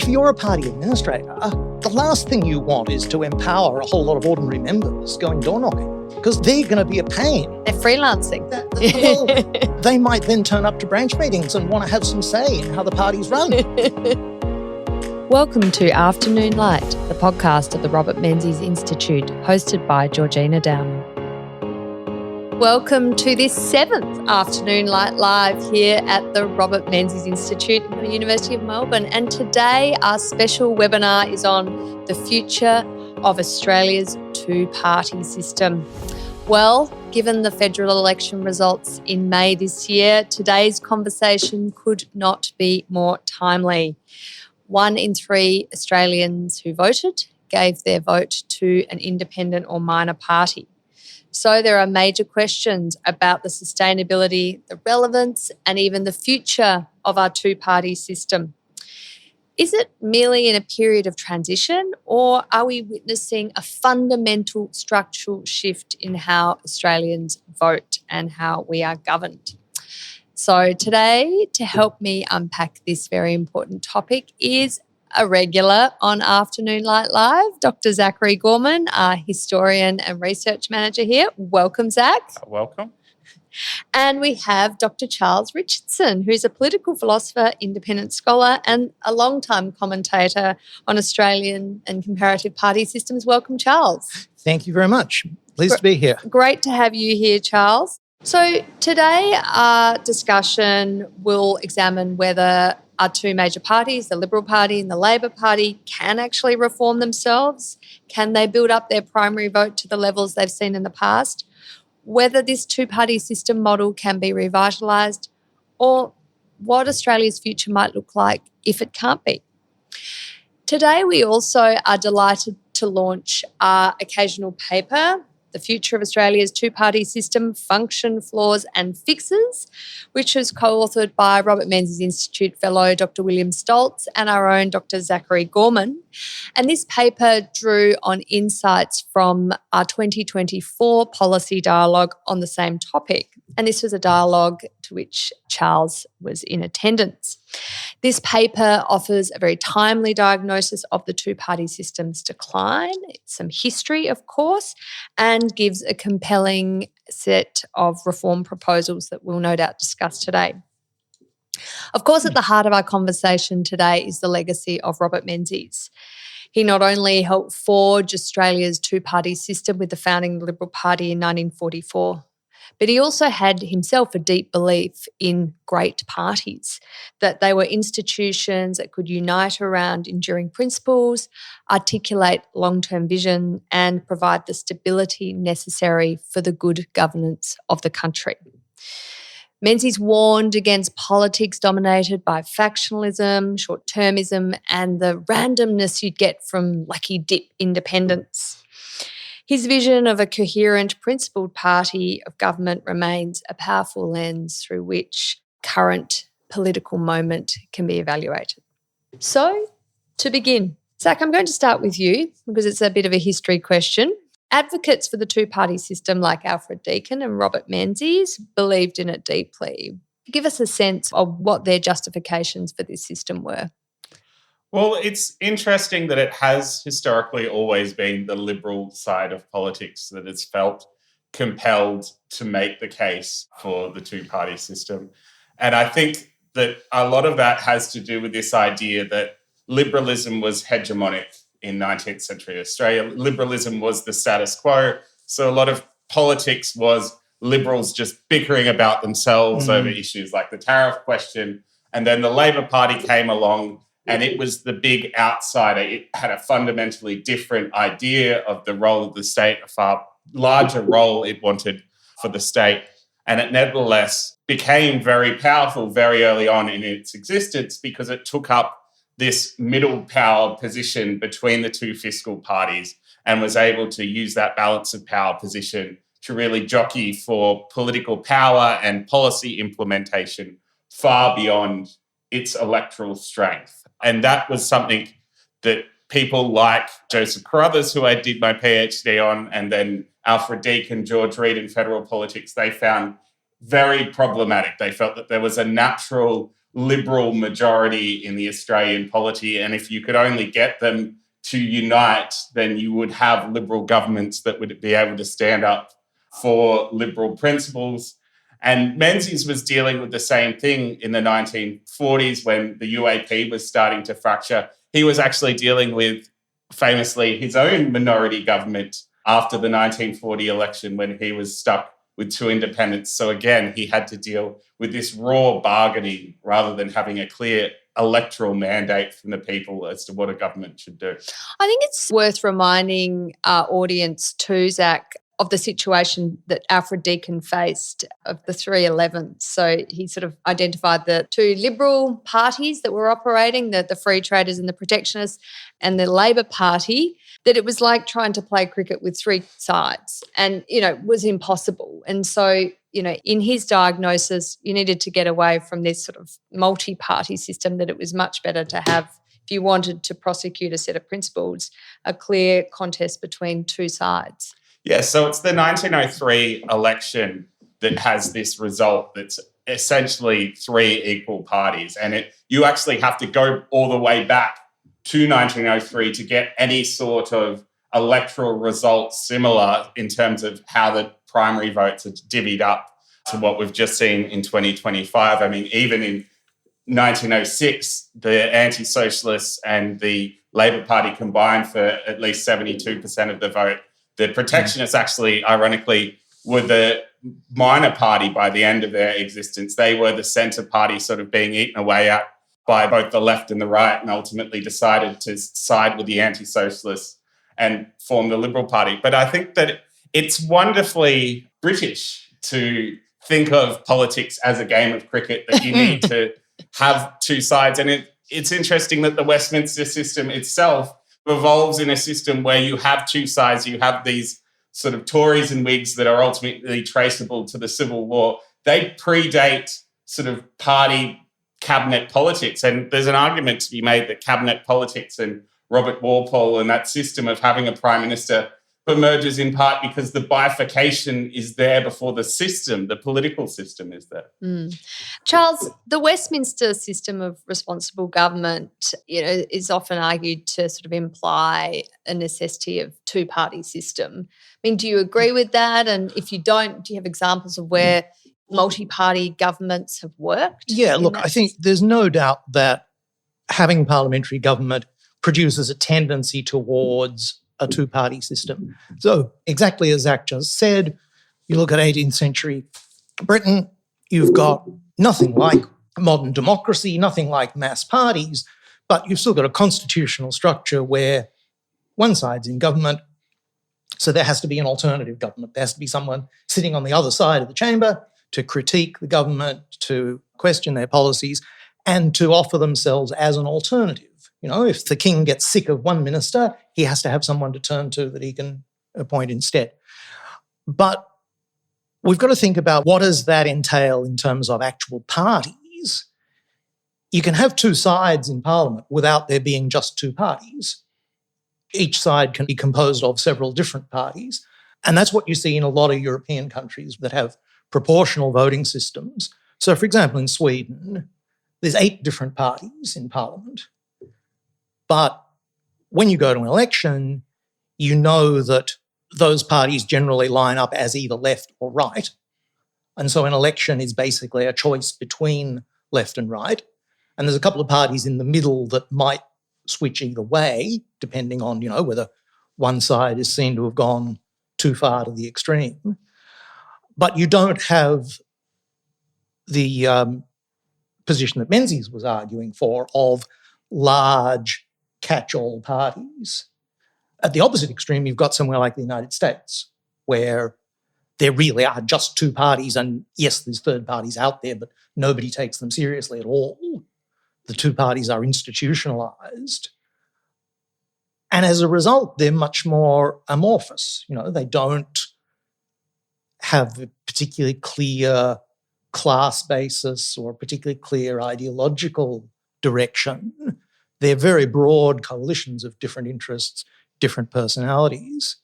if you're a party administrator, the last thing you want is to empower a whole lot of ordinary members going door knocking, because they're going to be a pain. They're freelancing. Well, they might then turn up to branch meetings and want to have some say in how the party's run. Welcome to Afternoon Light, the podcast of the Robert Menzies Institute, hosted by Georgina Downer. Welcome to this 7th Afternoon Light Live here at the Robert Menzies Institute at the University of Melbourne. And today our special webinar is on the future of Australia's two-party system. Well, given the federal election results in May this year, today's conversation could not be more timely. 1 in 3 Australians who voted gave their vote to an independent or minor party. So there are major questions about the sustainability, the relevance, and even the future of our two-party system. Is it merely in a period of transition, or are we witnessing a fundamental structural shift in how Australians vote and how we are governed? So today, to help me unpack this very important topic is a regular on Afternoon Light Live, Dr. Zachary Gorman, our historian and research manager here. Welcome, Zach. Welcome. And we have Dr. Charles Richardson, who's a political philosopher, independent scholar, and a long-time commentator on Australian and comparative party systems. Welcome, Charles. Thank you very much. Pleased to be here. Great to have you here, Charles. So today our discussion will examine whether our two major parties, the Liberal Party and the Labor Party, can actually reform themselves. Can they build up their primary vote to the levels they've seen in the past? Whether this two-party system model can be revitalised, or what Australia's future might look like if it can't be. Today we also are delighted to launch our occasional paper, The Future of Australia's Two-Party System, Function, Flaws and Fixes, which is co-authored by Robert Menzies Institute fellow Dr. William Stoltz and our own Dr. Zachary Gorman. And this paper drew on insights from our 2024 policy dialogue on the same topic. And this was a dialogue to which Charles was in attendance. This paper offers a very timely diagnosis of the two-party system's decline, some history, of course, and gives a compelling set of reform proposals that we'll no doubt discuss today. Of course, at the heart of our conversation today is the legacy of Robert Menzies. He not only helped forge Australia's two-party system with the founding of the Liberal Party in 1944, but he also had himself a deep belief in great parties, that they were institutions that could unite around enduring principles, articulate long-term vision, and provide the stability necessary for the good governance of the country. Menzies warned against politics dominated by factionalism, short-termism, and the randomness you'd get from lucky dip independence. His vision of a coherent, principled party of government remains a powerful lens through which current political moment can be evaluated. So, to begin, Zach, I'm going to start with you because it's a bit of a history question. Advocates for the two-party system like Alfred Deakin and Robert Menzies believed in it deeply. Give us a sense of what their justifications for this system were. Well, it's interesting that it has historically always been the Liberal side of politics that has felt compelled to make the case for the two-party system. And I think that a lot of that has to do with this idea that liberalism was hegemonic in 19th century Australia. Liberalism was the status quo. So a lot of politics was Liberals just bickering about themselves over issues like the tariff question. And then the Labor Party came along and it was the big outsider. It had a fundamentally different idea of the role of the state, a far larger role it wanted for the state. And it nevertheless became very powerful very early on in its existence because it took up this middle power position between the two fiscal parties and was able to use that balance of power position to really jockey for political power and policy implementation far beyond its electoral strength. And that was something that people like Joseph Carruthers, who I did my PhD on, and then Alfred Deakin, George Reid in federal politics, they found very problematic. They felt that there was a natural Liberal majority in the Australian polity. And if you could only get them to unite, then you would have Liberal governments that would be able to stand up for Liberal principles. And Menzies was dealing with the same thing in the 1940s when the UAP was starting to fracture. He was actually dealing with, famously, his own minority government after the 1940 election when he was stuck with two independents. So again, he had to deal with this raw bargaining rather than having a clear electoral mandate from the people as to what a government should do. I think it's worth reminding our audience too, Zach, of the situation that Alfred Deakin faced of the 311s. So he sort of identified the two Liberal parties that were operating, the Free Traders and the Protectionists, and the Labor Party, that it was like trying to play cricket with three sides and, it was impossible. And so, in his diagnosis, you needed to get away from this sort of multi-party system, that it was much better to have, if you wanted to prosecute a set of principles, a clear contest between two sides. Yeah, so it's the 1903 election that has this result that's essentially three equal parties. And you actually have to go all the way back to 1903 to get any sort of electoral result similar in terms of how the primary votes are divvied up to what we've just seen in 2025. I mean, even in 1906, the anti-socialists and the Labor Party combined for at least 72% of the vote. The Protectionists actually, ironically, were the minor party by the end of their existence. They were the centre party sort of being eaten away at by both the left and the right, and ultimately decided to side with the anti-socialists and form the Liberal Party. But I think that it's wonderfully British to think of politics as a game of cricket, that you need to have two sides. And it's interesting that the Westminster system itself evolves in a system where you have two sides. You have these sort of Tories and Whigs that are ultimately traceable to the Civil War. They predate sort of party cabinet politics. And there's an argument to be made that cabinet politics and Robert Walpole and that system of having a prime minister emerges in part because the bifurcation is there before the system, the political system is there. Charles, the Westminster system of responsible government, is often argued to sort of imply a necessity of two-party system. I mean, do you agree with that? And if you don't, do you have examples of where multi-party governments have worked? Yeah, look, I think there's no doubt that having parliamentary government produces a tendency towards a two-party system. So exactly as Zach just said, you look at 18th century Britain, you've got nothing like modern democracy, nothing like mass parties, but you've still got a constitutional structure where one side's in government, so there has to be an alternative government. There has to be someone sitting on the other side of the chamber to critique the government, to question their policies, and to offer themselves as an alternative. If the king gets sick of one minister, he has to have someone to turn to that he can appoint instead. But we've got to think about what does that entail in terms of actual parties. You can have two sides in Parliament without there being just two parties. Each side can be composed of several different parties. And that's what you see in a lot of European countries that have proportional voting systems. So, for example, in Sweden, there's 8 different parties in Parliament. But when you go to an election, you know that those parties generally line up as either left or right. And so an election is basically a choice between left and right. And there's a couple of parties in the middle that might switch either way, depending on, whether one side is seen to have gone too far to the extreme. But you don't have the position that Menzies was arguing for of large catch-all parties. At the opposite extreme, you've got somewhere like the United States, where there really are just two parties, and yes, there's third parties out there, but nobody takes them seriously at all. The two parties are institutionalized. And as a result, they're much more amorphous. They don't have a particularly clear class basis or a particularly clear ideological direction. They're very broad coalitions of different interests, different personalities.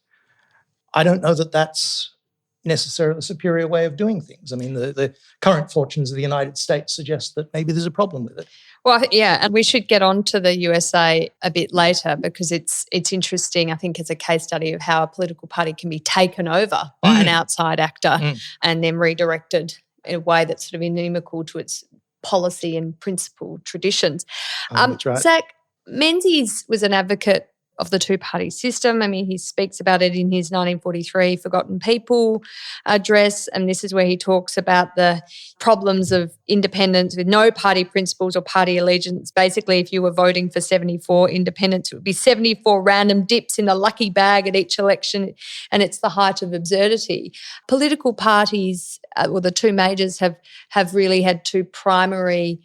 I don't know that that's necessarily the superior way of doing things. I mean, the current fortunes of the United States suggest that maybe there's a problem with it. Well, yeah, and we should get on to the USA a bit later because it's interesting. I think it's a case study of how a political party can be taken over by an outside actor and then redirected in a way that's sort of inimical to its policy and principle traditions. That's right. Zach, Menzies was an advocate of the two-party system. I mean, he speaks about it in his 1943 Forgotten People address, and this is where he talks about the problems of independence with no party principles or party allegiance. Basically, if you were voting for 74 independents, it would be 74 random dips in a lucky bag at each election, and it's the height of absurdity. Political parties, the two majors, have really had two primary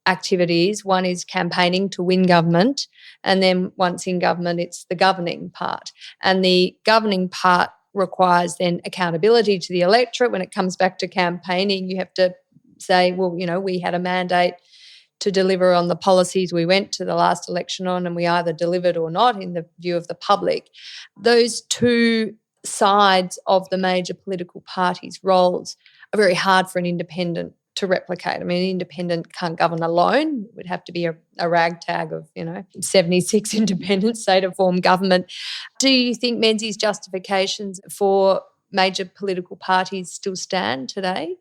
activities. One is campaigning to win government, and then once in government, it's the governing part. And the governing part requires then accountability to the electorate. When it comes back to campaigning, you have to say, well, we had a mandate to deliver on the policies we went to the last election on, and we either delivered or not in the view of the public. Those two sides of the major political parties' roles are very hard for an independent to replicate. I mean, an independent can't govern alone. It would have to be a ragtag of, 76 independents, say, to form government. Do you think Menzies' justifications for major political parties still stand today?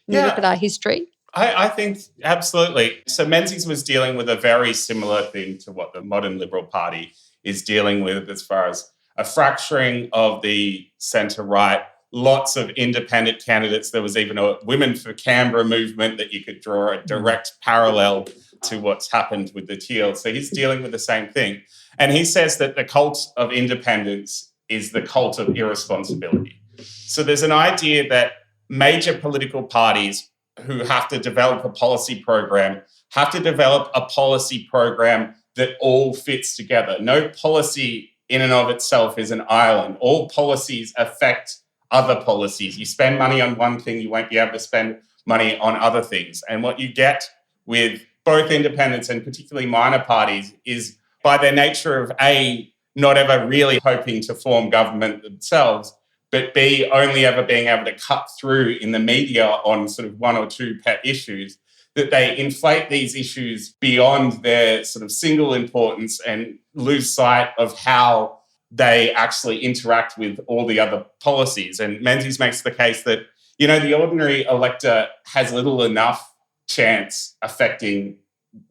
When you look at our history? I think absolutely. So Menzies was dealing with a very similar thing to what the modern Liberal Party is dealing with as far as a fracturing of the centre-right, lots of independent candidates. There was even a Women for Canberra movement that you could draw a direct parallel to what's happened with the Teal. So he's dealing with the same thing. And he says that the cult of independence is the cult of irresponsibility. So there's an idea that major political parties who have to develop a policy program have to develop a policy program that all fits together. No policy in and of itself is an island. All policies affect other policies. You spend money on one thing, you won't be able to spend money on other things. And what you get with both independents and particularly minor parties is, by their nature of A, not ever really hoping to form government themselves, but B, only ever being able to cut through in the media on sort of one or two pet issues, that they inflate these issues beyond their sort of single importance and lose sight of how they actually interact with all the other policies. And Menzies makes the case that, the ordinary elector has little enough chance affecting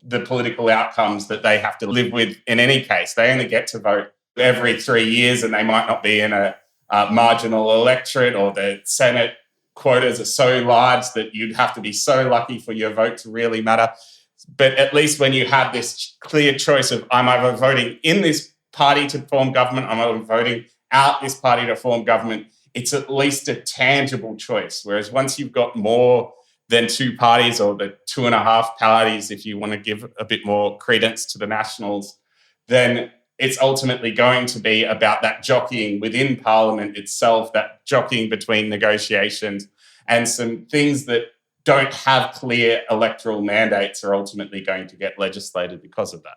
the political outcomes that they have to live with in any case. They only get to vote every 3 years, and they might not be in a marginal electorate, or the Senate quotas are so large that you'd have to be so lucky for your vote to really matter. But at least when you have this clear choice of, I'm either voting in this party to form government, I'm voting out this party to form government, it's at least a tangible choice. Whereas once you've got more than two parties, or the 2.5 parties, if you want to give a bit more credence to the Nationals, then it's ultimately going to be about that jockeying within Parliament itself, that jockeying between negotiations, and some things that don't have clear electoral mandates are ultimately going to get legislated because of that.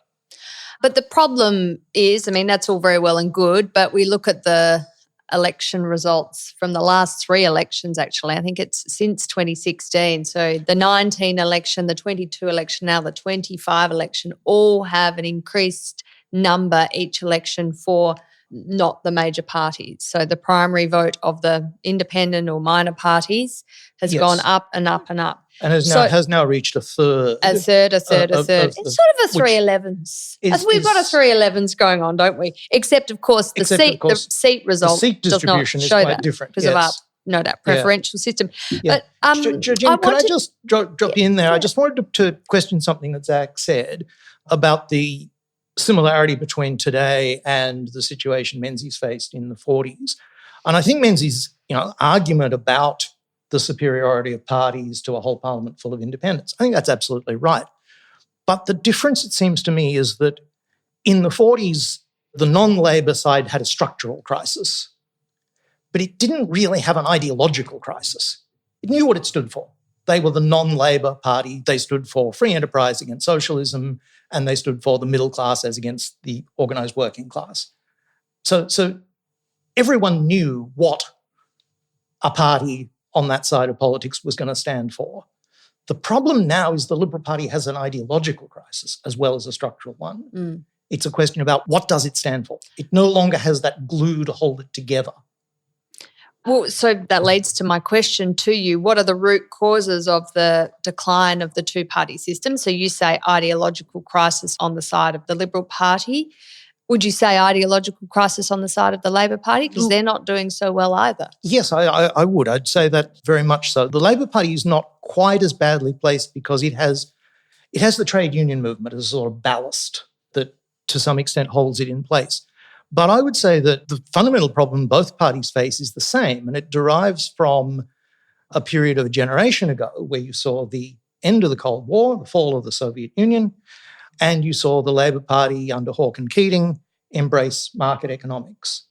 But the problem is, that's all very well and good, but we look at the election results from the last 3 elections, actually. I think it's since 2016. So the 19 election, the 22 election, now the 25 election, all have an increased number each election for not the major parties. So the primary vote of the independent or minor parties has gone up and up and up. And has now reached a third. A third. It's sort of a 311s. We've got a 311s going on, don't we? Except, of course, the seat result the seat distribution does not show is quite that different because of our preferential system. Yeah. But Jim, could I just drop you in there? Yeah. I just wanted to question something that Zach said about the similarity between today and the situation Menzies faced in the 40s. And I think Menzies' argument about the superiority of parties to a whole parliament full of independents, I think that's absolutely right. But the difference, it seems to me, is that in the 40s, the non-Labor side had a structural crisis, but it didn't really have an ideological crisis. It knew what it stood for. They were the non-Labor party. They stood for free enterprise against socialism, and they stood for the middle class as against the organised working class. So everyone knew what a party on that side of politics was going to stand for. The problem now is the Liberal Party has an ideological crisis as well as a structural one. It's a question about what does it stand for. It no longer has that glue to hold it together. Well, so that leads to my question to you. What are the root causes of the decline of the two-party system? So you say ideological crisis on the side of the Liberal Party. Would you say ideological crisis on the side of the Labor Party? Because they're not doing so well either. Yes, I would. I'd say that very much so. The Labor Party is not quite as badly placed because it has the trade union movement as a sort of ballast that to some extent holds it in place. But I would say that the fundamental problem both parties face is the same, and it derives from a period of a generation ago where you saw the end of the Cold War, the fall of the Soviet Union, and you saw the Labor Party under Hawke and Keating embrace market economics.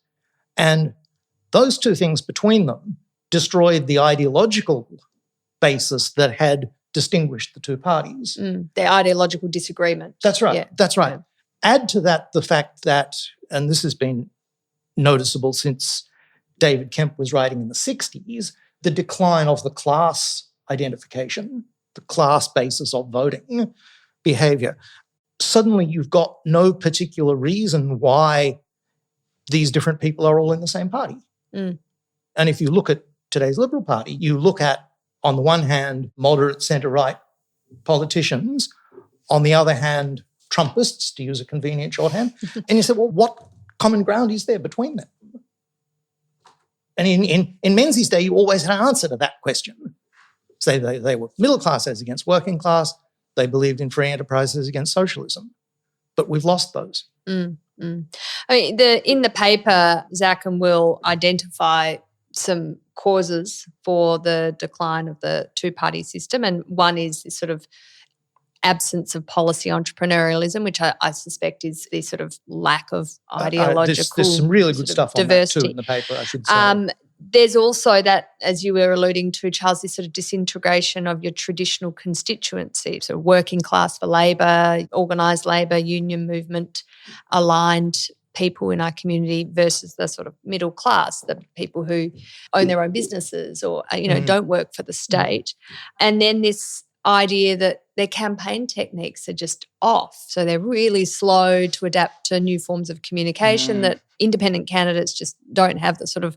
And those two things between them destroyed the ideological basis that had distinguished the two parties. Their ideological disagreement. That's right. Yeah. That's right. Yeah. Add to that the fact that, and this has been noticeable since David Kemp was writing in the 60s, the decline of the class identification, the class basis of voting behaviour. Suddenly you've got no particular reason why these different people are all in the same party. And if you look at today's Liberal Party, you look at, on the one hand, moderate centre-right politicians, on the other hand, Trumpists, to use a convenient shorthand, and you say, well, what common ground is there between them? And in Menzies' day, you always had an answer to that question. So they were middle class as against working class. They believed in free enterprises against socialism. But we've lost those. I mean, in the paper, Zach and Will identify some causes for the decline of the two-party system, and one is this sort of absence of policy entrepreneurialism, which I suspect is the sort of lack of ideological there's some really good stuff on diversity. that too in the paper, I should say. There's also that, as you were alluding to, Charles, this sort of disintegration of your traditional constituency, so working class for labour, organised labour, union movement, aligned people in our community versus the sort of middle class, the people who own their own businesses or, don't work for the state. And then this idea that their campaign techniques are just off. So they're really slow to adapt to new forms of communication, that independent candidates just don't have the sort of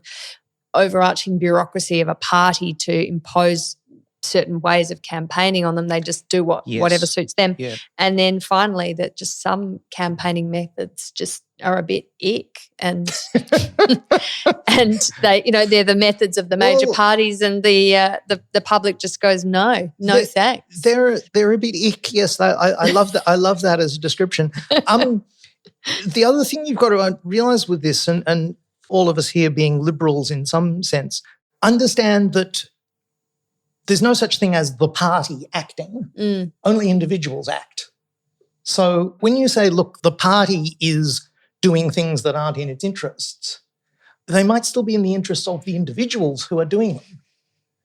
overarching bureaucracy of a party to impose certain ways of campaigning on them. They just do whatever suits them. Yeah. And then finally that just some campaigning methods just are a bit ick and and they, they're the methods of the major parties, and the public just goes, no thanks. They're a bit ick, yes. I love that. I love that as a description. The other thing you've got to realise with this, and all of us here being liberals in some sense, understand that there's no such thing as the party acting. Only individuals act. So when you say, look, the party is doing things that aren't in its interests, they might still be in the interests of the individuals who are doing them.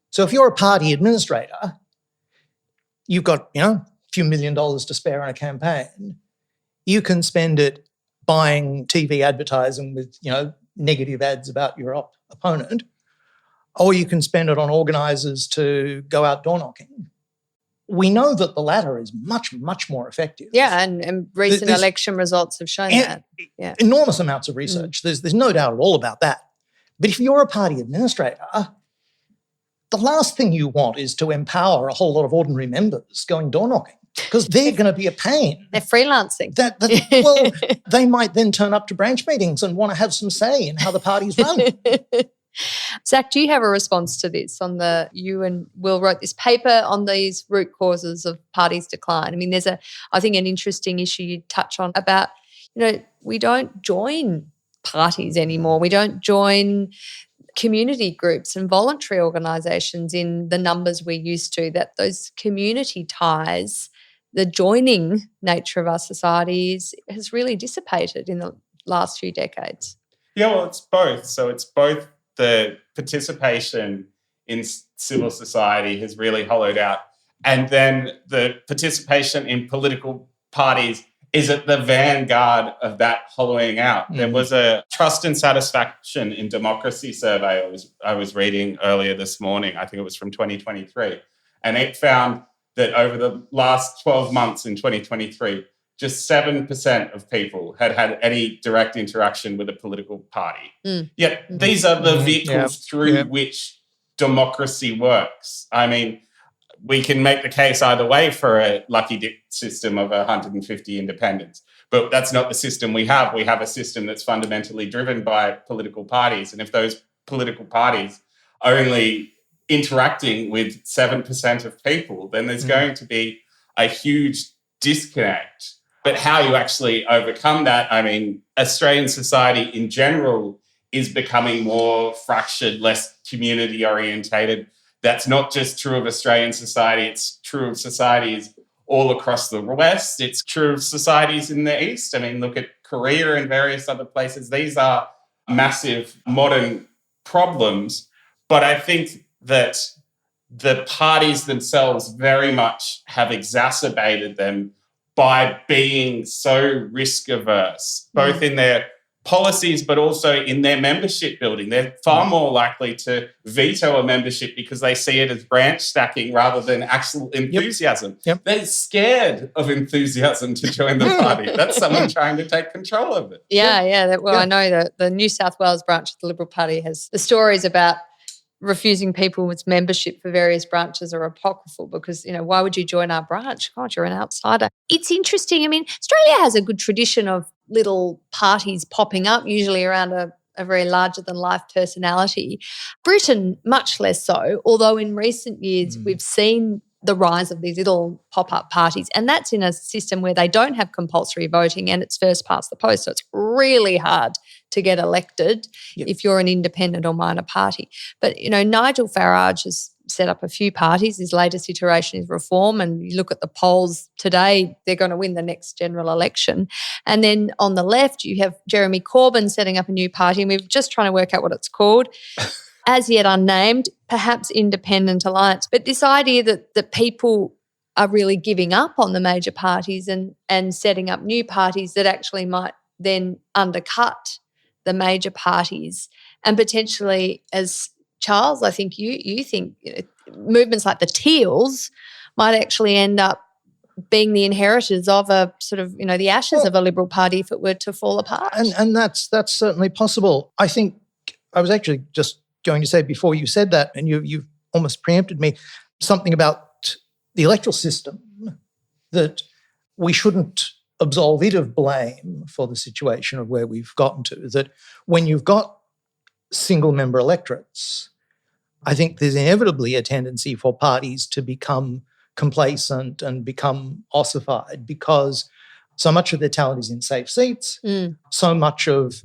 So if you're a party administrator, you've got, a few $1 million to spare on a campaign, you can spend it buying TV advertising with, negative ads about your opponent, or you can spend it on organisers to go out door knocking. We know that the latter is much, much more effective. Yeah, and recent election results have shown that. Yeah. Enormous amounts of research. There's no doubt at all about that. But if you're a party administrator, the last thing you want is to empower a whole lot of ordinary members going door knocking, because they're going to be a pain. They're freelancing. Well, they might then turn up to branch meetings and want to have some say in how the party's run. Zach, do you have a response to this? You and Will wrote this paper on these root causes of parties' decline. I mean, there's I think an interesting issue you touch on about, we don't join parties anymore. We don't join community groups and voluntary organisations in the numbers we used to, that those community ties, the joining nature of our societies has really dissipated in the last few decades. Yeah, well, it's both. So it's both the participation in civil society has really hollowed out, and then the participation in political parties is at the vanguard of that hollowing out. There was a trust and satisfaction in democracy survey I was reading earlier this morning. I think it was from 2023. And it found that over the last 12 months in 2023, just 7% of people had had any direct interaction with a political party. Yet these are the vehicles through which democracy works. I mean, we can make the case either way for a lucky dip system of 150 independents, but that's not the system we have. We have a system that's fundamentally driven by political parties. And if those political parties are only interacting with 7% of people, then there's going to be a huge disconnect. But how you actually overcome that, I mean, Australian society in general is becoming more fractured, less community orientated. That's not just true of Australian society, it's true of societies all across the West. It's true of societies in the East. I mean, look at Korea and various other places. These are massive modern problems. But I think that the parties themselves very much have exacerbated them by being so risk averse, both in their policies, but also in their membership building. They're far more likely to veto a membership because they see it as branch stacking rather than actual enthusiasm. They're scared of enthusiasm to join the party. That's someone trying to take control of it. I know that the New South Wales branch of the Liberal Party has the stories about refusing people with membership for various branches are apocryphal because, why would you join our branch? God, you're an outsider. It's interesting. I mean, Australia has a good tradition of little parties popping up, usually around a very larger-than-life personality. Britain, much less so, although in recent years we've seen the rise of these little pop-up parties, and that's in a system where they don't have compulsory voting and it's first past the post, so it's really hard to get elected if you're an independent or minor party. But, Nigel Farage has set up a few parties. His latest iteration is Reform, and you look at the polls today, they're going to win the next general election. And then on the left, you have Jeremy Corbyn setting up a new party, and we're just trying to work out what it's called. As yet unnamed, perhaps Independent Alliance. But this idea that people are really giving up on the major parties and setting up new parties that actually might then undercut the major parties and potentially, as Charles, I think you think movements like the Teals might actually end up being the inheritors of a sort of, the ashes of a Liberal Party if it were to fall apart. And that's certainly possible. I think I was actually just going to say before you said that, and you've almost preempted me, something about the electoral system, that we shouldn't absolve it of blame for the situation of where we've gotten to, that when you've got single-member electorates, I think there's inevitably a tendency for parties to become complacent and become ossified because so much of their talent is in safe seats, so much of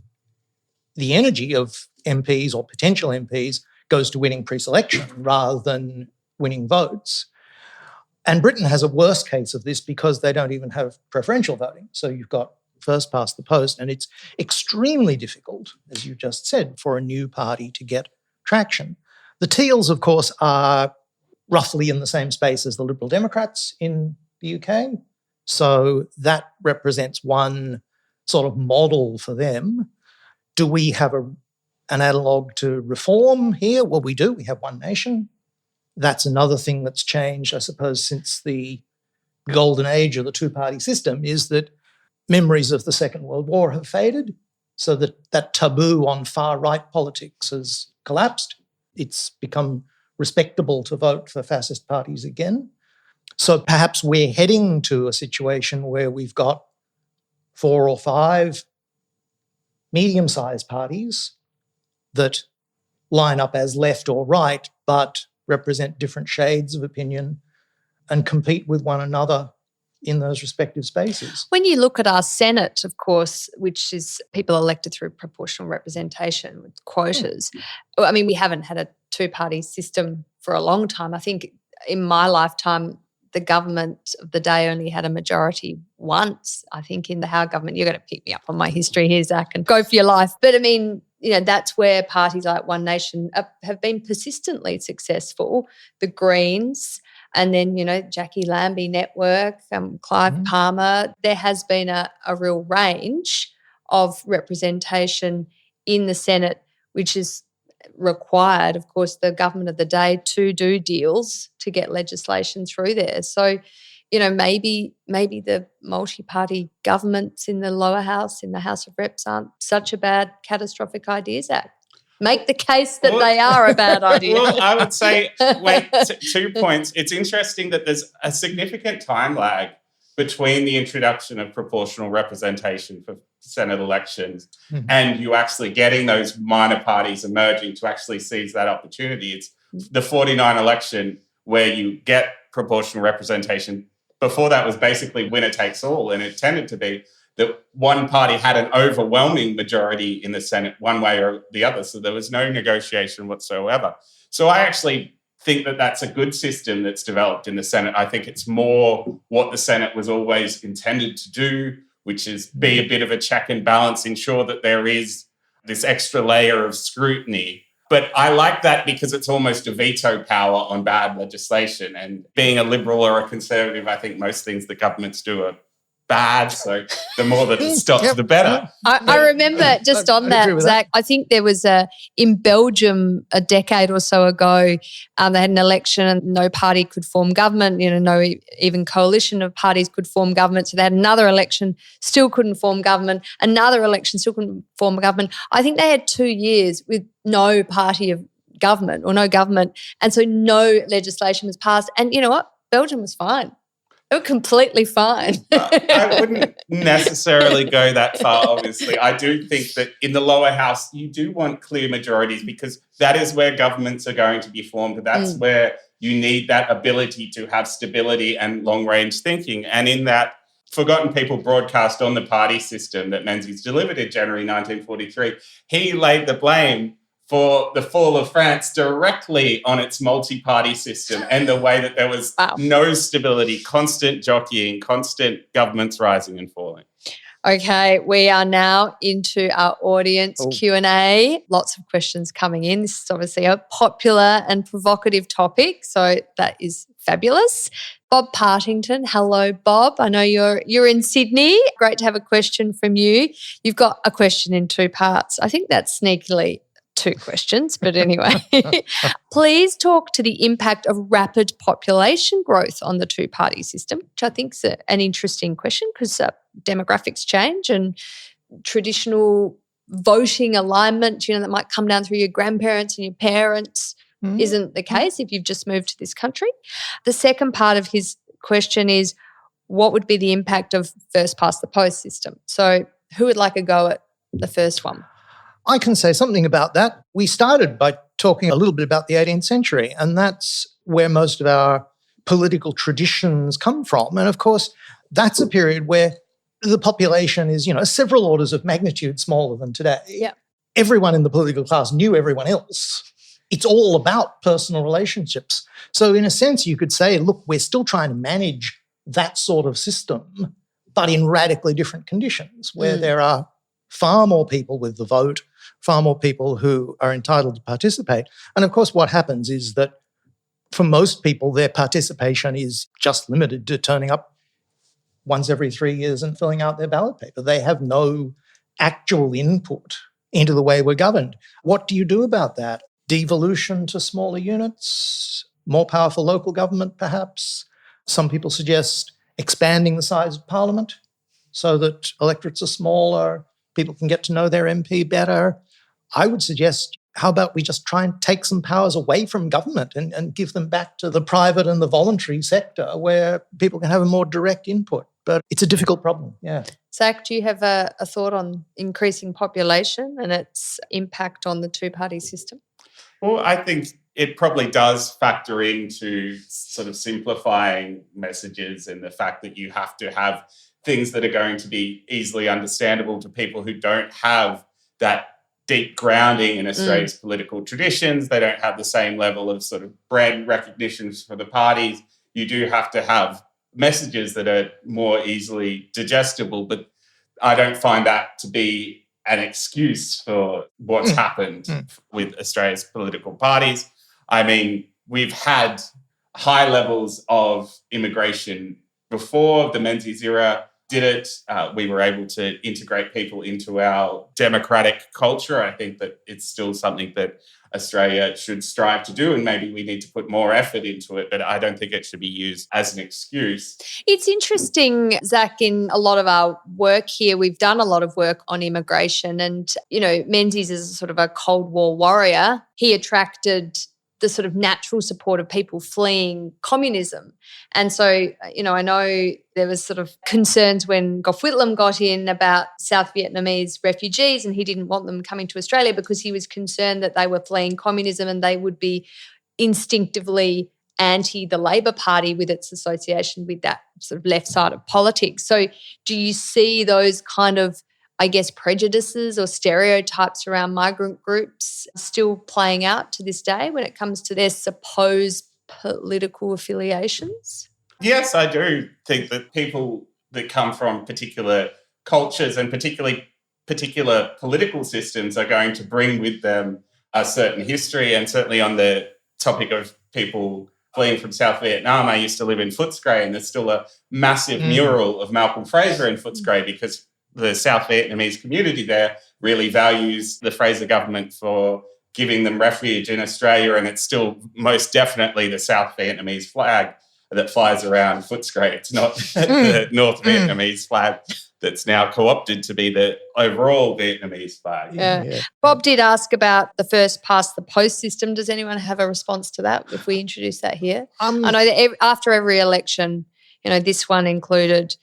the energy of MPs or potential MPs goes to winning pre-selection rather than winning votes. And Britain has a worse case of this because they don't even have preferential voting. So you've got first past the post, and it's extremely difficult, as you just said, for a new party to get traction. The Teals, of course, are roughly in the same space as the Liberal Democrats in the UK. So that represents one sort of model for them. Do we have an analogue to Reform here? Well, we do. We have One Nation. That's another thing that's changed, I suppose, since the golden age of the two-party system, is that memories of the Second World War have faded, so that taboo on far-right politics has collapsed. It's become respectable to vote for fascist parties again. So perhaps we're heading to a situation where we've got 4 or 5 medium-sized parties that line up as left or right but represent different shades of opinion and compete with one another in those respective spaces. When you look at our Senate, of course, which is people elected through proportional representation with quotas, I mean, we haven't had a two-party system for a long time. I think in my lifetime, the government of the day only had a majority once, I think, in the Howe government. You're going to pick me up on my history here, Zach, and go for your life. But, I mean, that's where parties like One Nation have been persistently successful. The Greens, And then, Jackie Lambie Network, Clive Palmer. There has been a real range of representation in the Senate, which is required, of course, the government of the day to do deals to get legislation through there. So, maybe the multi-party governments in the lower house, in the House of Reps, aren't such a bad, catastrophic idea, Zach. Make the case that they are a bad idea. Well, I would say, 2 points. It's interesting that there's a significant time lag between the introduction of proportional representation for Senate elections and you actually getting those minor parties emerging to actually seize that opportunity. It's the 49 election where you get proportional representation. Before that was basically winner takes all, and it tended to be that one party had an overwhelming majority in the Senate one way or the other, so there was no negotiation whatsoever. So I actually think that that's a good system that's developed in the Senate. I think it's more what the Senate was always intended to do, which is be a bit of a check and balance, ensure that there is this extra layer of scrutiny. But I like that because it's almost a veto power on bad legislation. And being a Liberal or a Conservative, I think most things that governments do are bad. So the more that it stops, the better. I remember just on that, Zach, I think there was in Belgium a decade or so ago, they had an election and no party could form government, no even coalition of parties could form government. So they had another election, still couldn't form government, another election, still couldn't form government. I think they had 2 years with no party of government or no government. And so no legislation was passed. And you know what? Belgium was fine. They were completely fine. I wouldn't necessarily go that far, obviously. I do think that in the lower house, you do want clear majorities because that is where governments are going to be formed. That's where you need that ability to have stability and long-range thinking. And in that Forgotten People broadcast on the party system that Menzies delivered in January 1943, he laid the blame for the fall of France directly on its multi-party system and the way that there was no stability, constant jockeying, constant governments rising and falling. Okay, we are now into our audience Q&A. Lots of questions coming in. This is obviously a popular and provocative topic, so that is fabulous. Bob Partington, hello, Bob. I know you're in Sydney. Great to have a question from you. You've got a question in 2 parts. I think that's sneakily 2 questions, but anyway. Please talk to the impact of rapid population growth on the 2-party system, which I think is an interesting question because demographics change and traditional voting alignment, that might come down through your grandparents and your parents isn't the case if you've just moved to this country. The second part of his question is, what would be the impact of first past the post system? So who would like a go at the first one? I can say something about that. We started by talking a little bit about the 18th century, and that's where most of our political traditions come from. And of course, that's a period where the population is, several orders of magnitude smaller than today. Yeah. Everyone in the political class knew everyone else. It's all about personal relationships. So in a sense, you could say, look, we're still trying to manage that sort of system, but in radically different conditions where there are far more people with the vote, far more people who are entitled to participate. And of course, what happens is that for most people, their participation is just limited to turning up once every 3 years and filling out their ballot paper. They have no actual input into the way we're governed. What do you do about that? Devolution to smaller units, more powerful local government perhaps. Some people suggest expanding the size of parliament so that electorates are smaller, people can get to know their MP better. I would suggest, how about we just try and take some powers away from government and give them back to the private and the voluntary sector where people can have a more direct input. But it's a difficult problem, yeah. Zach, do you have a thought on increasing population and its impact on the 2-party system? Well, I think it probably does factor into sort of simplifying messages and the fact that you have to have things that are going to be easily understandable to people who don't have that deep grounding in Australia's political traditions. They don't have the same level of sort of brand recognition for the parties. You do have to have messages that are more easily digestible, but I don't find that to be an excuse for what's happened with Australia's political parties. I mean, we've had high levels of immigration before the Menzies era did it. We were able to integrate people into our democratic culture. I think that it's still something that Australia should strive to do, and maybe we need to put more effort into it, but I don't think it should be used as an excuse. It's interesting, Zach, in a lot of our work here, we've done a lot of work on immigration and, Menzies is a sort of a Cold War warrior. He attracted the sort of natural support of people fleeing communism. And so, I know there was sort of concerns when Gough Whitlam got in about South Vietnamese refugees, and he didn't want them coming to Australia because he was concerned that they were fleeing communism and they would be instinctively anti the Labor Party with its association with that sort of left side of politics. So do you see those kind of, I guess, prejudices or stereotypes around migrant groups still playing out to this day when it comes to their supposed political affiliations? Yes, I do think that people that come from particular cultures and particular political systems are going to bring with them a certain history. And certainly on the topic of people fleeing from South Vietnam, I used to live in Footscray, and there's still a massive mural of Malcolm Fraser in Footscray because the South Vietnamese community there really values the Fraser government for giving them refuge in Australia, and it's still most definitely the South Vietnamese flag that flies around Footscray. It's not the North Vietnamese flag that's now co-opted to be the overall Vietnamese flag. Yeah. Bob did ask about the first past the post system. Does anyone have a response to that if we introduce that here? I know that after every election, this one included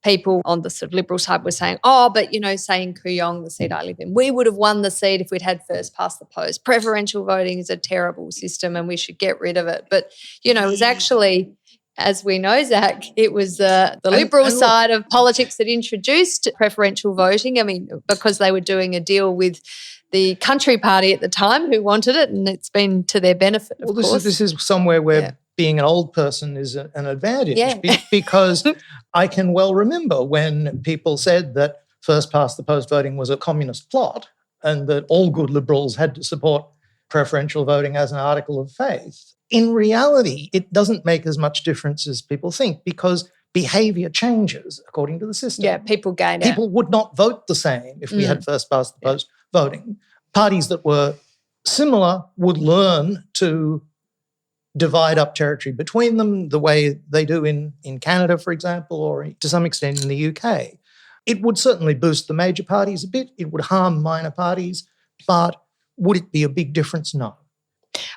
people on the sort of Liberal side were saying, say in Kooyong, the seat I live in, we would have won the seat if we'd had first past the post. Preferential voting is a terrible system and we should get rid of it. But, it was actually, as we know, Zach, it was the Liberal side of politics that introduced preferential voting. I mean, because they were doing a deal with the Country Party at the time who wanted it, and it's been to their benefit, of course. This is somewhere where being an old person is an advantage because I can well remember when people said that first past the post voting was a communist plot and that all good Liberals had to support preferential voting as an article of faith. In reality, it doesn't make as much difference as people think because behaviour changes according to the system. Yeah, people gain People would not vote the same if we had first past the post voting. Parties that were similar would learn to divide up territory between them the way they do in Canada, for example, or to some extent in the UK. It would certainly boost the major parties a bit. It would harm minor parties. But would it be a big difference? No.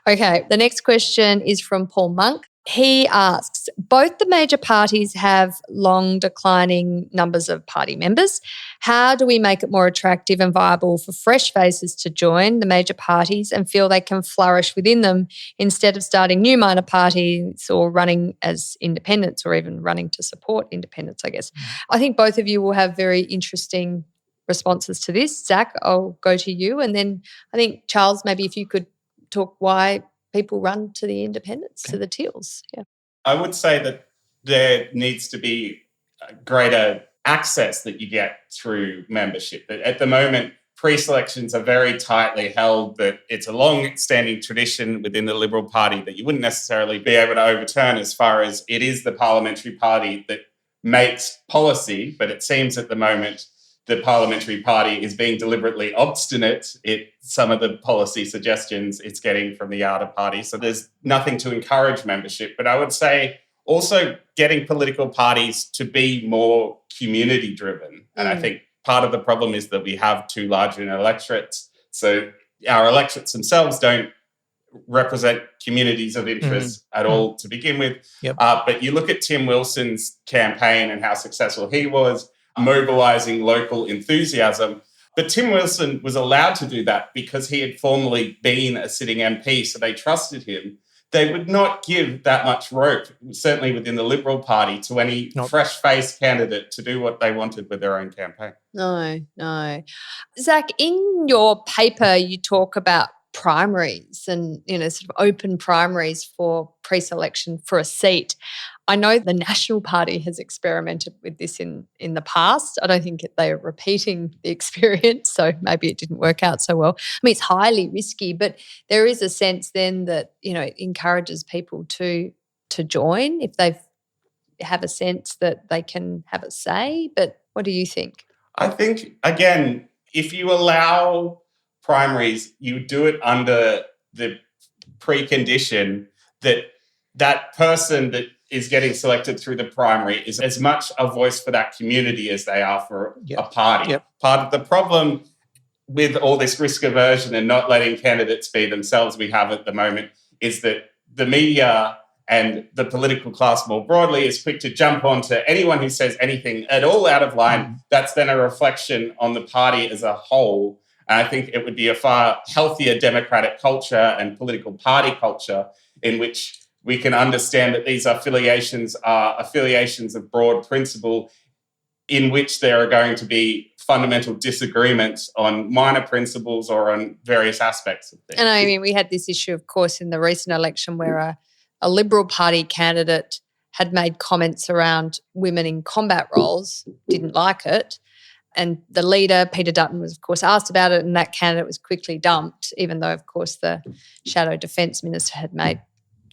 Okay, the next question is from Paul Monk. He asks, both the major parties have long declining numbers of party members. How do we make it more attractive and viable for fresh faces to join the major parties and feel they can flourish within them instead of starting new minor parties or running as independents or even running to support independents, I guess? I think both of you will have very interesting responses to this. Zach, I'll go to you. And then I think, Charles, maybe if you could talk why people run to the independents, to the Teals. Yeah. I would say that there needs to be greater access that you get through membership. At the moment, pre-selections are very tightly held, that it's a long-standing tradition within the Liberal Party that you wouldn't necessarily be able to overturn as far as it is the parliamentary party that makes policy, but it seems at the moment the parliamentary party is being deliberately obstinate in some of the policy suggestions it's getting from the outer party. So there's nothing to encourage membership. But I would say also getting political parties to be more community driven. And I think part of the problem is that we have too large an electorate. So our electorates themselves don't represent communities of interest at all to begin with. But you look at Tim Wilson's campaign and how successful he was, mobilising local enthusiasm. But Tim Wilson was allowed to do that because he had formerly been a sitting MP, so they trusted him. They would not give that much rope, certainly within the Liberal Party, to any fresh-faced candidate to do what they wanted with their own campaign. No. Zach, in your paper, you talk about primaries and, sort of open primaries for pre-selection for a seat. I know the National Party has experimented with this in the past. I don't think they're repeating the experience, so maybe it didn't work out so well. I mean, it's highly risky, but there is a sense then that, it encourages people to to join if they have a sense that they can have a say. But what do you think? I think, again, if you allow primaries, you do it under the precondition that that person that is getting selected through the primary is as much a voice for that community as they are for a party. Yep. Part of the problem with all this risk aversion and not letting candidates be themselves we have at the moment is that the media and the political class more broadly is quick to jump onto anyone who says anything at all out of line. That's then a reflection on the party as a whole. And I think it would be a far healthier democratic culture and political party culture in which we can understand that these affiliations are affiliations of broad principle in which there are going to be fundamental disagreements on minor principles or on various aspects of things. And I mean, we had this issue, of course, in the recent election where a Liberal Party candidate had made comments around women in combat roles, didn't like it. And the leader, Peter Dutton, was, of course, asked about it, and that candidate was quickly dumped, even though, of course, the Shadow Defence Minister had made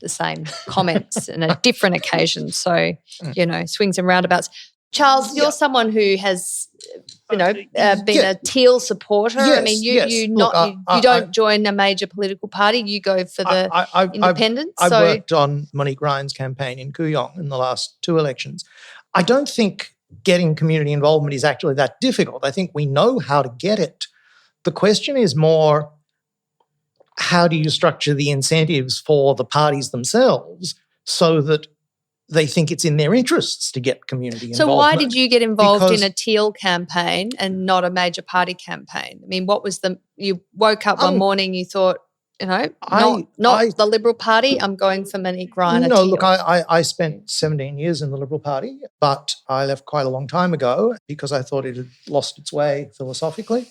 the same comments on a different occasion. So, swings and roundabouts. Charles, you're someone who has, been a Teal supporter. Yes, I mean, yes. you Look, don't join a major political party. You go for the independents. I've worked on Monique Ryan's campaign in Kooyong in the last 2 elections. I don't think getting community involvement is actually that difficult. I think we know how to get it. The question is more, how do you structure the incentives for the parties themselves so that they think it's in their interests to get community involvement? So why did you get involved in a Teal campaign and not a major party campaign? I mean, what was you woke up one morning, you thought, not the Liberal Party, I'm going for Monique Ryan. No, look, I spent 17 years in the Liberal Party, but I left quite a long time ago because I thought it had lost its way philosophically.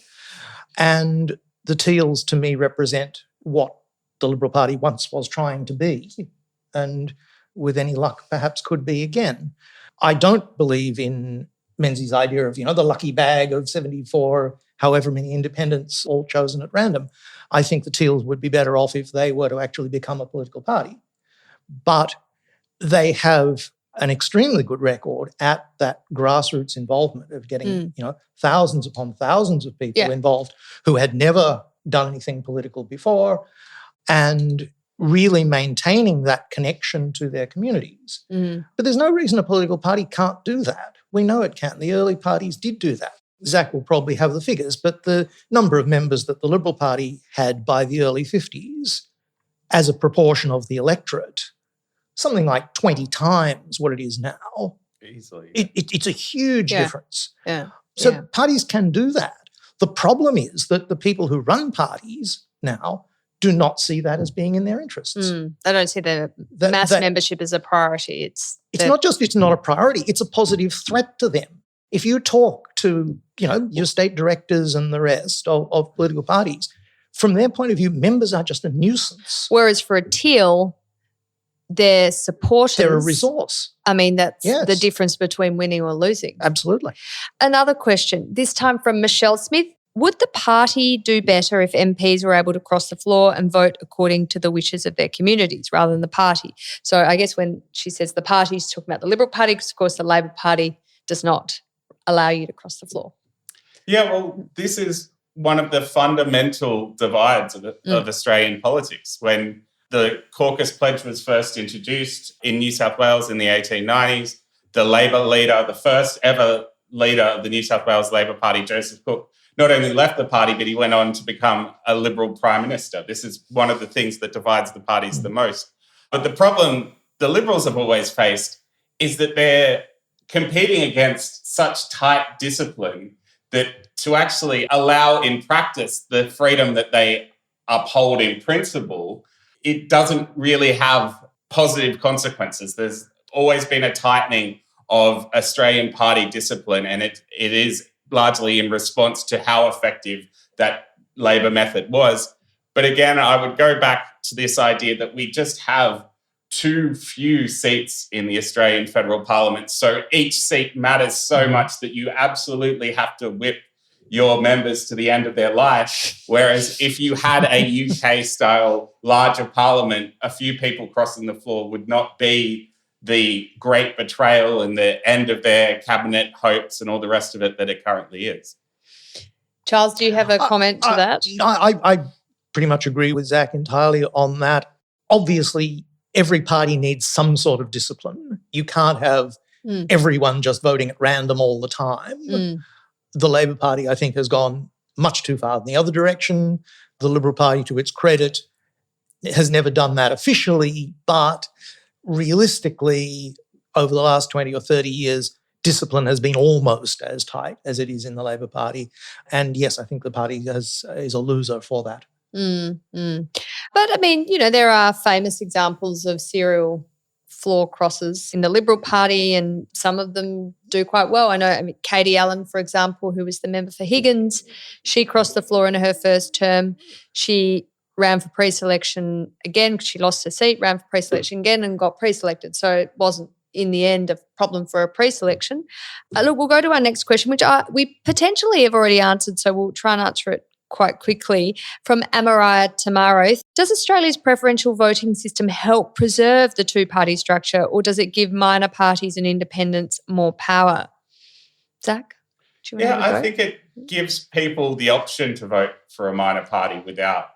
And the Teals, to me, represent what the Liberal Party once was trying to be, and with any luck, perhaps could be again. I don't believe in Menzies' idea of, the lucky bag of 74, however many independents all chosen at random. I think the Teals would be better off if they were to actually become a political party. But they have an extremely good record at that grassroots involvement of getting, thousands upon thousands of people involved who had never done anything political before, and really maintaining that connection to their communities. But there's no reason a political party can't do that. We know it can. The early parties did do that. Zach will probably have the figures, but the number of members that the Liberal Party had by the early 50s as a proportion of the electorate, something like 20 times what it is now. Easily. It's a huge difference. Yeah. So parties can do that. The problem is that the people who run parties now do not see that as being in their interests. They don't see the mass membership as a priority. It's not just it's not a priority, it's a positive threat to them. If you talk to, your state directors and the rest of political parties, from their point of view, members are just a nuisance. Whereas for a Teal, their supporters... They're a resource. I mean, that's the difference between winning or losing. Absolutely. Another question, this time from Michelle Smith. Would the party do better if MPs were able to cross the floor and vote according to the wishes of their communities rather than the party? So I guess when she says the party, she's talking about the Liberal Party because, of course, the Labor Party does not allow you to cross the floor. Yeah, well, this is one of the fundamental divides of Australian politics. When the caucus pledge was first introduced in New South Wales in the 1890s, the Labor leader, the first ever leader of the New South Wales Labor Party, Joseph Cook, not only left the party, but he went on to become a Liberal Prime Minister. This is one of the things that divides the parties the most. But the problem the Liberals have always faced is that they're competing against such tight discipline that to actually allow in practice the freedom that they uphold in principle, it doesn't really have positive consequences. There's always been a tightening of Australian party discipline, and it is largely in response to how effective that Labor method was. But again, I would go back to this idea that we just have too few seats in the Australian federal parliament. So each seat matters so much that you absolutely have to whip your members to the end of their life. Whereas if you had a UK-style larger parliament, a few people crossing the floor would not be the great betrayal and the end of their cabinet hopes and all the rest of it that it currently is. Charles, do you have a comment to that? I pretty much agree with Zach entirely on that. Obviously, every party needs some sort of discipline. You can't have everyone just voting at random all the time. The Labor Party, I think, has gone much too far in the other direction. The Liberal Party, to its credit, has never done that officially, but realistically, over the last 20 or 30 years, discipline has been almost as tight as it is in the Labor Party. And yes, I think the party is a loser for that. But, I mean, there are famous examples of serial floor crosses in the Liberal Party, and some of them do quite well. I know, Katie Allen, for example, who was the member for Higgins, she crossed the floor in her first term. She ran for pre-selection again because she lost her seat, ran for pre-selection again and got pre-selected. So it wasn't, in the end, a problem for a pre-selection. Look, we'll go to our next question, which we potentially have already answered, so we'll try and answer it quite quickly. From Amaria Tamaro, does Australia's preferential voting system help preserve the two-party structure, or does it give minor parties and independents more power? Zach, do you want to go? I think it gives people the option to vote for a minor party without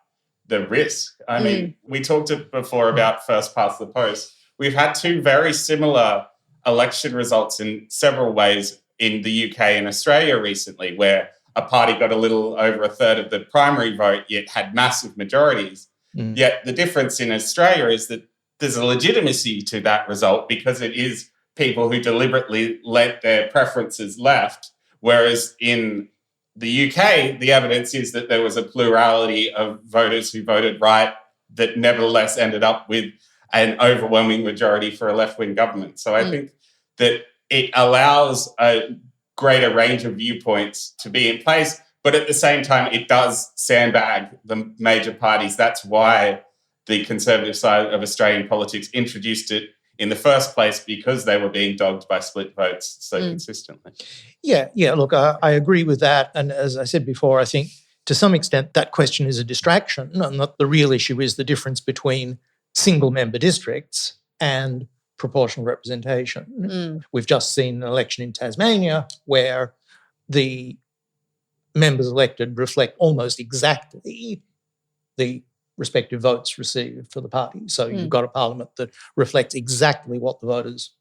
the risk. I mean, we talked before about first past the post. We've had two very similar election results in several ways in the UK and Australia recently, where a party got a little over a third of the primary vote, yet had massive majorities. Yet the difference in Australia is that there's a legitimacy to that result because it is people who deliberately let their preferences left, whereas in the UK, the evidence is that there was a plurality of voters who voted right that nevertheless ended up with an overwhelming majority for a left-wing government. So I think that it allows a greater range of viewpoints to be in place, but at the same time, it does sandbag the major parties. That's why the conservative side of Australian politics introduced it in the first place, because they were being dogged by split votes so consistently. Yeah, look, I agree with that. And as I said before, I think to some extent that question is a distraction, and that the real issue is the difference between single-member districts and proportional representation. We've just seen an election in Tasmania where the members elected reflect almost exactly the respective votes received for the party. So you've got a parliament that reflects exactly what the voters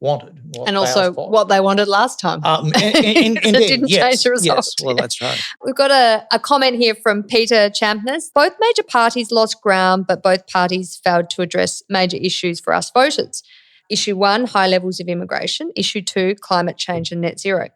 wanted. And also what they wanted last time. Indeed, it didn't change the result. Yes, well, that's right. We've got a comment here from Peter Champness. Both major parties lost ground, but both parties failed to address major issues for us voters. Issue 1, high levels of immigration. Issue 2, climate change and net zero.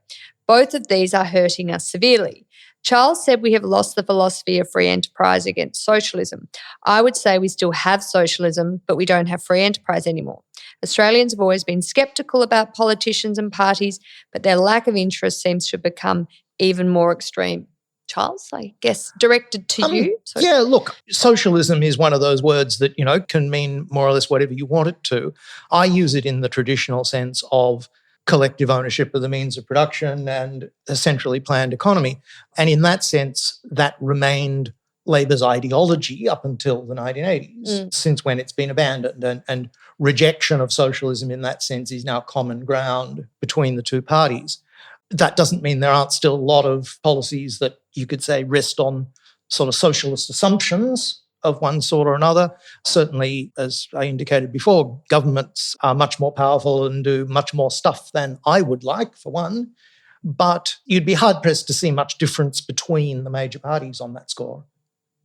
Both of these are hurting us severely. Charles said we have lost the philosophy of free enterprise against socialism. I would say we still have socialism, but we don't have free enterprise anymore. Australians have always been sceptical about politicians and parties, but their lack of interest seems to have become even more extreme. Charles, I guess, directed to you. So. Yeah, look, socialism is one of those words that, can mean more or less whatever you want it to. I use it in the traditional sense of collective ownership of the means of production and a centrally planned economy. And in that sense, that remained Labor's ideology up until the 1980s, since when it's been abandoned. And rejection of socialism in that sense is now common ground between the two parties. That doesn't mean there aren't still a lot of policies that you could say rest on sort of socialist assumptions of one sort or another. Certainly, as I indicated before, governments are much more powerful and do much more stuff than I would like, for one. But you'd be hard-pressed to see much difference between the major parties on that score.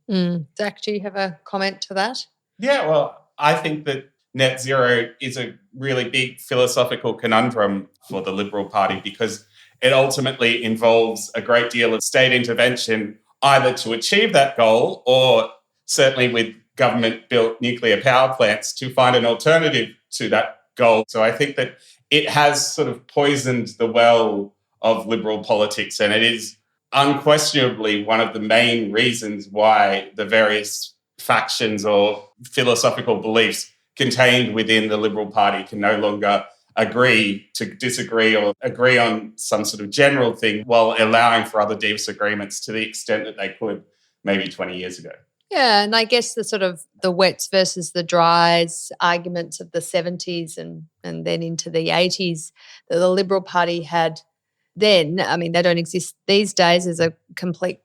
Zach, do you have a comment to that? Yeah, well, I think that net zero is a really big philosophical conundrum for the Liberal Party, because it ultimately involves a great deal of state intervention either to achieve that goal, or certainly with government-built nuclear power plants to find an alternative to that goal. So I think that it has sort of poisoned the well of Liberal politics, and it is unquestionably one of the main reasons why the various factions or philosophical beliefs contained within the Liberal Party can no longer agree to disagree or agree on some sort of general thing while allowing for other disagreements to the extent that they could maybe 20 years ago. Yeah, and I guess the sort of the wets versus the dries arguments of the 70s and then into the 80s that the Liberal Party had then, I mean, they don't exist these days as a complete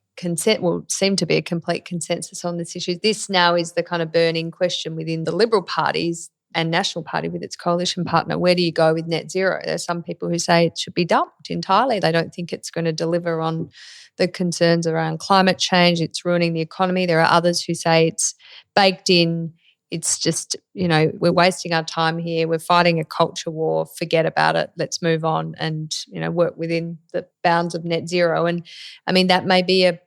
seem to be a complete consensus on this issue. This now is the kind of burning question within the Liberal parties and National Party with its coalition partner. Where do you go with net zero? There are some people who say it should be dumped entirely. They don't think it's going to deliver on the concerns around climate change. It's ruining the economy. There are others who say it's baked in. It's just, we're wasting our time here. We're fighting a culture war. Forget about it. Let's move on and, work within the bounds of net zero. And, I mean, that may be a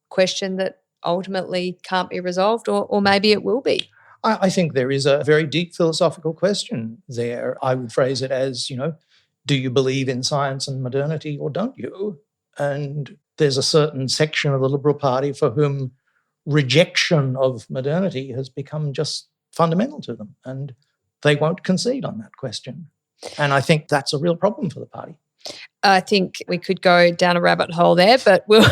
question that ultimately can't be resolved or maybe it will be. I think there is a very deep philosophical question there. I would phrase it as, do you believe in science and modernity or don't you? And there's a certain section of the Liberal Party for whom rejection of modernity has become just fundamental to them, and they won't concede on that question. And I think that's a real problem for the party. I think we could go down a rabbit hole there, but we'll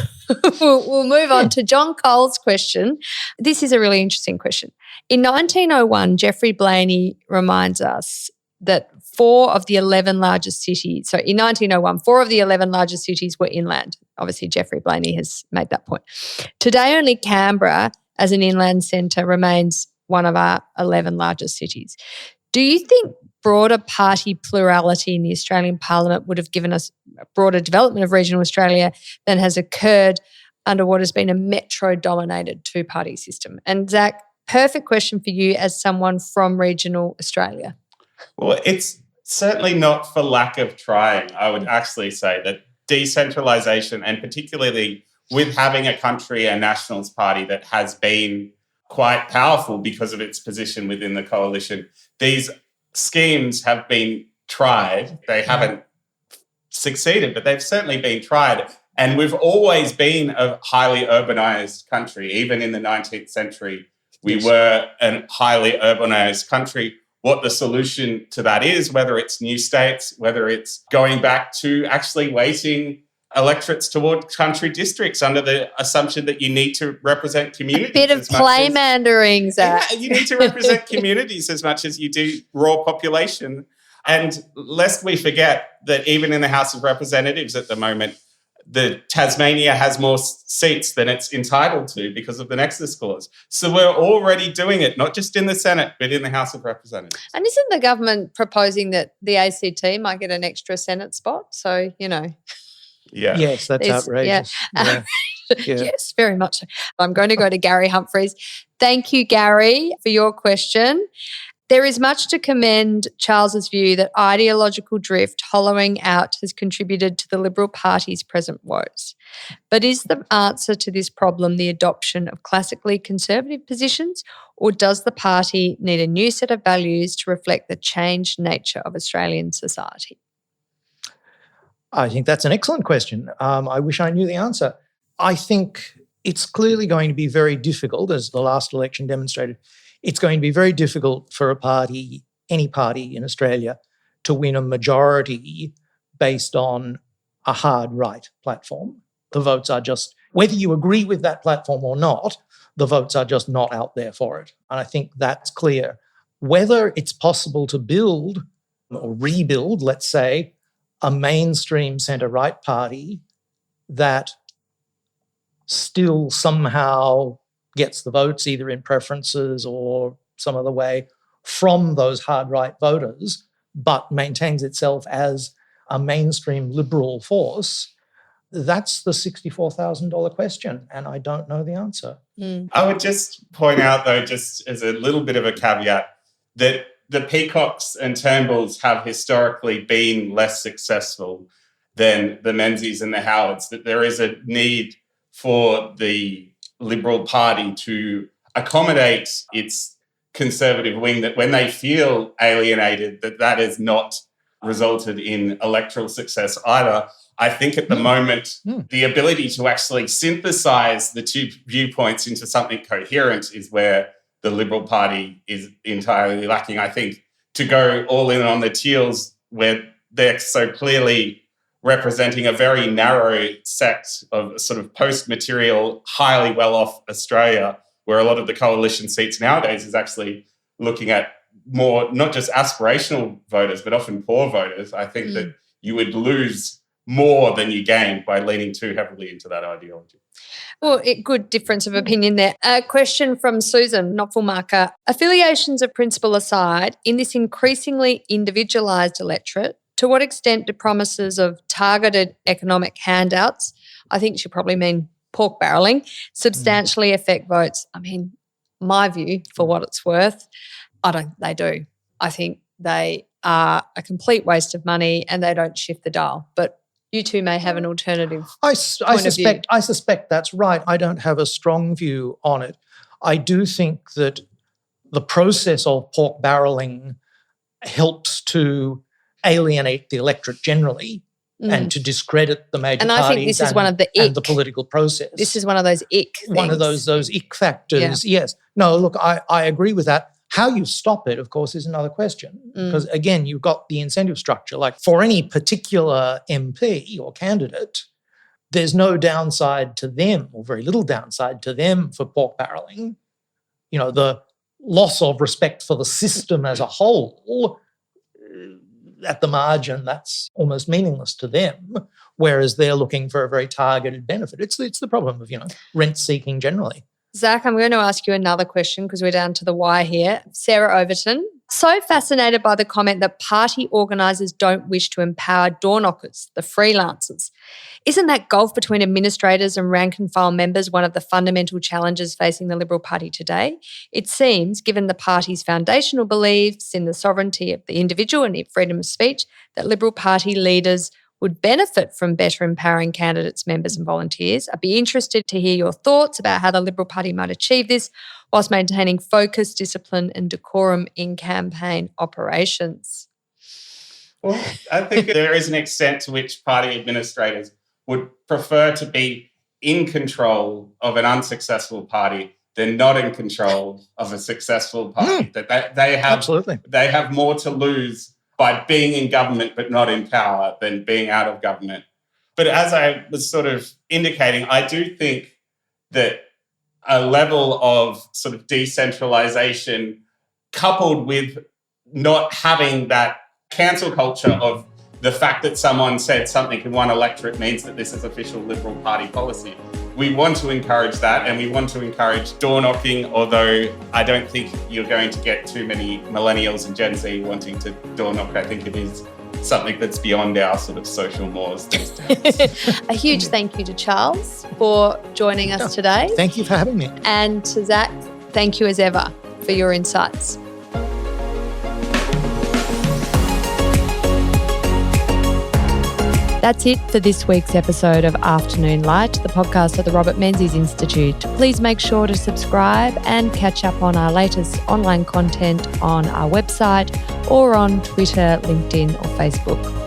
move on to John Cole's question. This is a really interesting question. In 1901, Geoffrey Blaney reminds us that 4 of the 11 largest cities, so in 1901, 4 of the 11 largest cities were inland. Obviously, Geoffrey Blaney has made that point. Today, only Canberra, as an inland centre, remains one of our 11 largest cities. Do you think broader party plurality in the Australian Parliament would have given us a broader development of regional Australia than has occurred under what has been a metro-dominated two-party system? And Zach, perfect question for you as someone from regional Australia. Well, it's certainly not for lack of trying. I would actually say that decentralisation, and particularly with having a country, a Nationals Party that has been quite powerful because of its position within the coalition, these schemes have been tried. They haven't succeeded, but they've certainly been tried. And we've always been a highly urbanised country. Even in the 19th century, we were a highly urbanised country. What the solution to that is, whether it's new states, whether it's going back to actually weighting electorates toward country districts under the assumption that you need to represent communities. A bit of playmandering, Zach. Yeah, you need to represent communities as much as you do raw population. And lest we forget that even in the House of Representatives at the moment, the Tasmania has more seats than it's entitled to because of the Nexus Clause. So we're already doing it, not just in the Senate, but in the House of Representatives. And isn't the government proposing that the ACT might get an extra Senate spot? So, Yeah. Yes, that's outrageous. Yeah. Yes, very much so. I'm going to go to Gary Humphries. Thank you, Gary, for your question. There is much to commend Charles's view that ideological drift hollowing out has contributed to the Liberal Party's present woes. But is the answer to this problem the adoption of classically conservative positions, or does the party need a new set of values to reflect the changed nature of Australian society? I think that's an excellent question. I wish I knew the answer. I think it's clearly going to be very difficult, as the last election demonstrated. It's going to be very difficult for a party, any party in Australia, to win a majority based on a hard right platform. The votes are just, whether you agree with that platform or not, the votes are just not out there for it. And I think that's clear. Whether it's possible to build or rebuild, let's say, a mainstream centre-right party that still somehow gets the votes either in preferences or some other way from those hard right voters, but maintains itself as a mainstream liberal force, that's the $64,000 question, and I don't know the answer. I would just point out, though, just as a little bit of a caveat, that the Peacocks and Turnbulls have historically been less successful than the Menzies and the Howards, that there is a need for the Liberal Party to accommodate its conservative wing, that when they feel alienated, that has not resulted in electoral success either. I think at the moment, the ability to actually synthesise the two viewpoints into something coherent is where the Liberal Party is entirely lacking. I think to go all in on the Teals where they're so clearly representing a very narrow sect of sort of post-material, highly well-off Australia, where a lot of the coalition seats nowadays is actually looking at more, not just aspirational voters, but often poor voters. I think that you would lose more than you gain by leaning too heavily into that ideology. Well, good difference of opinion there. A question from Susan, not full marker. Affiliations of principle aside, in this increasingly individualised electorate, to what extent do promises of targeted economic handouts, I think she probably mean pork barrelling, substantially affect votes? I mean, my view, for what it's worth, they do. I think they are a complete waste of money and they don't shift the dial. But you two may have an alternative I suspect that's right. I don't have a strong view on it. I do think that the process of pork barrelling helps to alienate the electorate generally and to discredit the major parties. And I think this is one of the ick. And the political process. This is one of those ick things. One of those ick factors, yes. No, look, I agree with that. How you stop it, of course, is another question. Because, again, you've got the incentive structure. Like for any particular MP or candidate, there's no downside to them or very little downside to them for pork barrelling. You know, the loss of respect for the system as a whole, at the margin, that's almost meaningless to them, whereas they're looking for a very targeted benefit. It's the problem of, rent-seeking generally. Zach, I'm going to ask you another question because we're down to the wire here. Sarah Overton, so fascinated by the comment that party organisers don't wish to empower door knockers, the freelancers. Isn't that gulf between administrators and rank and file members one of the fundamental challenges facing the Liberal Party today? It seems, given the party's foundational beliefs in the sovereignty of the individual and freedom of speech, that Liberal Party leaders would benefit from better empowering candidates, members and volunteers. I'd be interested to hear your thoughts about how the Liberal Party might achieve this whilst maintaining focus, discipline and decorum in campaign operations. Well, I think there is an extent to which party administrators would prefer to be in control of an unsuccessful party than not in control of a successful party. That they have more to lose by being in government but not in power than being out of government. But as I was sort of indicating, I do think that a level of sort of decentralisation coupled with not having that cancel culture of the fact that someone said something in one electorate means that this is official Liberal Party policy. We want to encourage that and we want to encourage door knocking, although I don't think you're going to get too many millennials and Gen Z wanting to door knock. I think it is something that's beyond our sort of social mores these days. A huge thank you to Charles for joining us today. Thank you for having me. And to Zach, thank you as ever for your insights. That's it for this week's episode of Afternoon Light, the podcast of the Robert Menzies Institute. Please make sure to subscribe and catch up on our latest online content on our website or on Twitter, LinkedIn or Facebook.